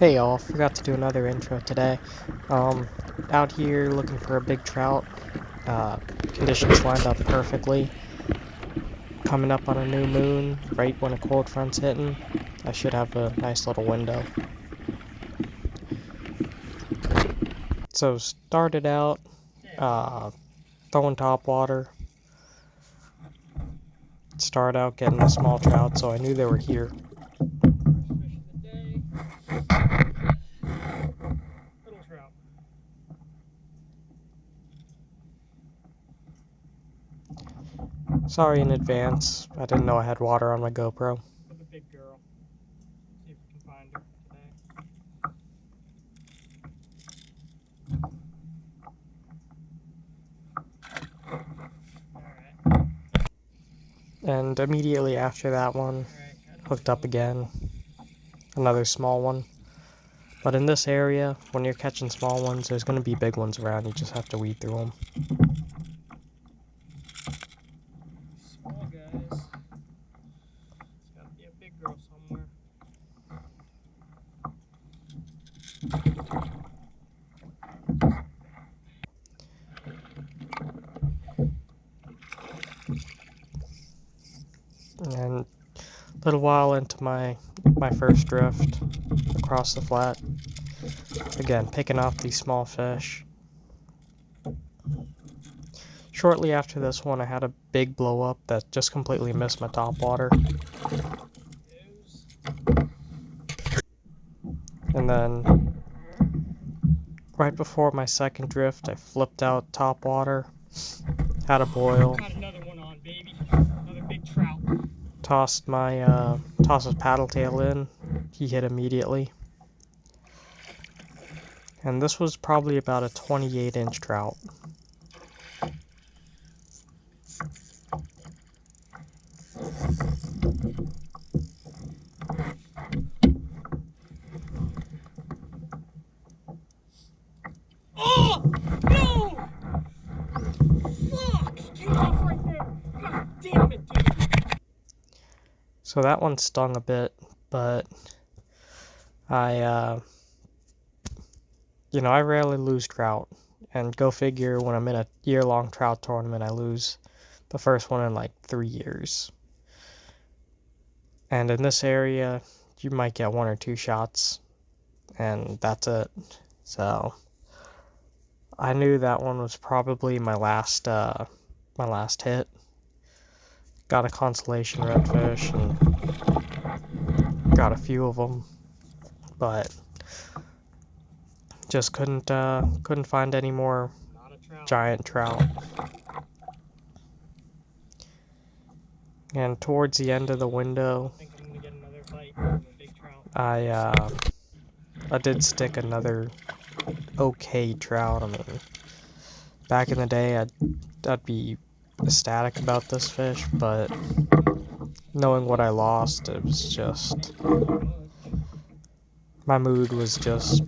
Hey y'all, forgot to do another intro today. Out here looking for a big trout. Uh, Conditions lined up perfectly. Coming up on a new moon, right when a cold front's hitting. I should have a nice little window. So started out, throwing top water. Started out getting a small trout, so I knew they were here. Little trout. Sorry in advance, I didn't know I had water on my GoPro. With a big girl. See if we can find her today. Alright. And immediately after that one, hooked up again. Another small one. But in this area, when you're catching small ones, there's going to be big ones around. You just have to weed through them. Small guys. There's got to be a big girl somewhere. And a little while into my first drift across the flat. Again, picking off these small fish. Shortly after this one, I had a big blow up that just completely missed my top water. And then, right before my second drift, I flipped out top water. Had a boil. Got another one on, baby. Another big trout. Tossed his paddle tail in. He hit immediately. And this was probably about a 28-inch trout. Oh! No! Fuck! He came off right there. God damn it, dude. So that one stung a bit, but I rarely lose trout. And go figure, when I'm in a year-long trout tournament, I lose the first one in like 3 years. And in this area, you might get 1 or 2 shots, and that's it. So I knew that one was probably my last hit. Got a constellation redfish and got a few of them, but just couldn't find any more giant trout. And towards the end of the window, I did stick another okay trout. I mean, back in the day, I'd be ecstatic about this fish, but knowing what I lost, it was just, my mood was just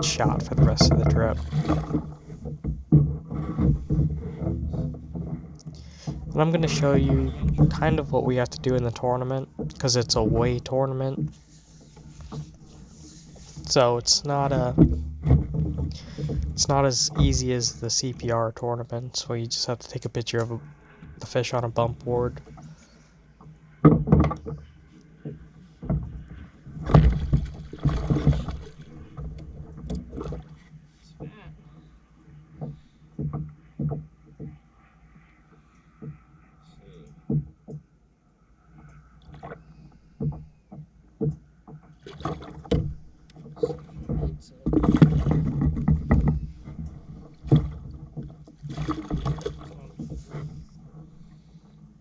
shot for the rest of the trip. And I'm going to show you kind of what we have to do in the tournament, because it's a weigh tournament. So it's not as easy as the CPR tournaments, where you just have to take a picture of the fish on a bump board.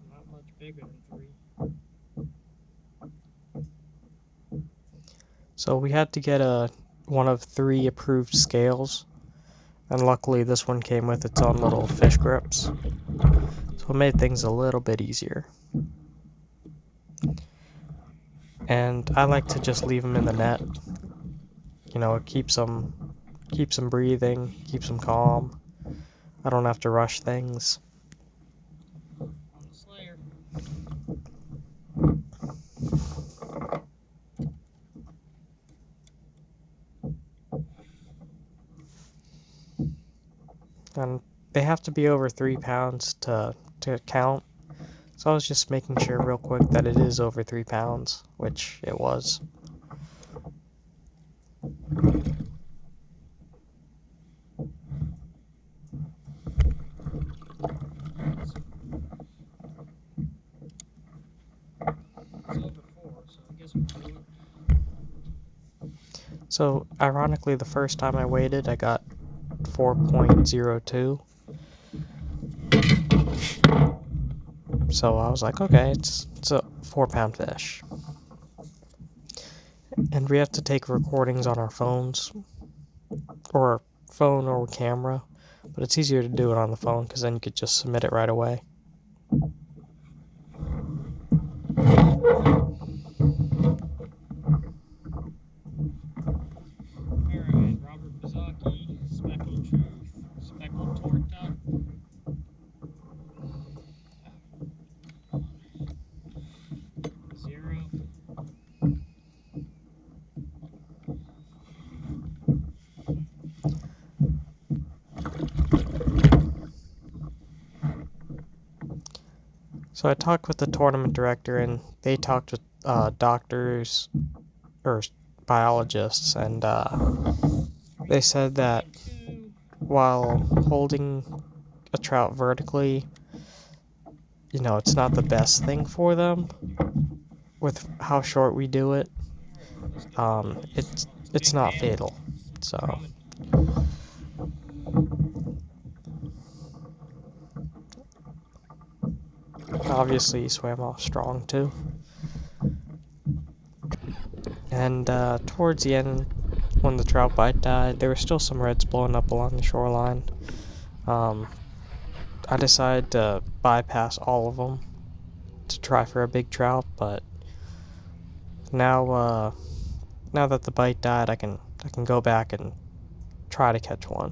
Not much bigger than 3. So we had to get one of 3 approved scales, and luckily this one came with its own little fish grips, so it made things a little bit easier. And I like to just leave them in the net. You know, it keeps them breathing, keeps them calm. I don't have to rush things. On the Slayer. and they have to be over 3 pounds to count. So I was just making sure real quick that it is over 3 pounds, which it was. So ironically, the first time I weighed it, I got 4.02. So I was like, okay, it's a 4-pound fish. And we have to take recordings on our phones, or phone or camera, but it's easier to do it on the phone because then you could just submit it right away. So I talked with the tournament director, and they talked with doctors or biologists, and they said that while holding a trout vertically, you know, it's not the best thing for them with how short we do it. It's not fatal, so. Obviously, he swam off strong too. And towards the end, when the trout bite died, there were still some reds blowing up along the shoreline. I decided to bypass all of them to try for a big trout, but now that the bite died, I can go back and try to catch one.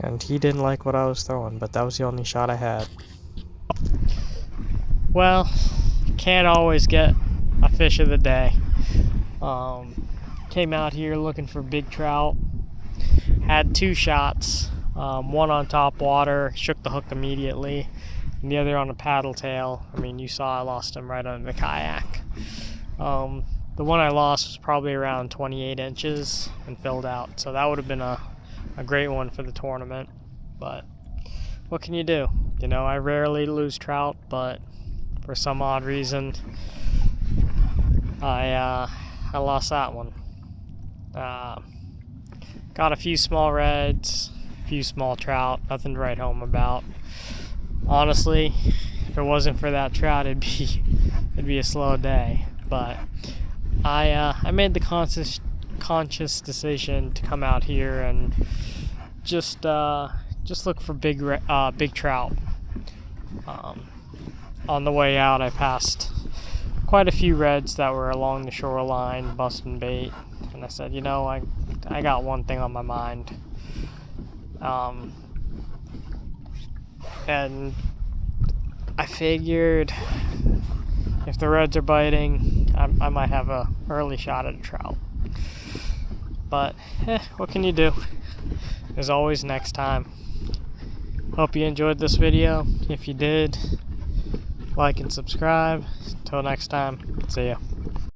And he didn't like what I was throwing, but that was the only shot I had. Well, can't always get a fish of the day. Came out here looking for big trout. Had 2 shots. One on top water, shook the hook immediately, and the other on a paddle tail. I mean, you saw I lost him right under the kayak. The one I lost was probably around 28 inches and filled out, so that would have been a great one for the tournament. But what can you do? You know, I rarely lose trout, but for some odd reason, I lost that one. Got a few small reds, a few small trout, nothing to write home about. Honestly, if it wasn't for that trout, it'd be a slow day. But I made the conscious decision to come out here and just look for big trout. On the way out, I passed quite a few reds that were along the shoreline busting bait, and I said, you know, I got one thing on my mind, and I figured if the reds are biting, I might have a early shot at a trout. But what can you do? There's always next time. Hope you enjoyed this video. If you did, like and subscribe. Until next time, see ya.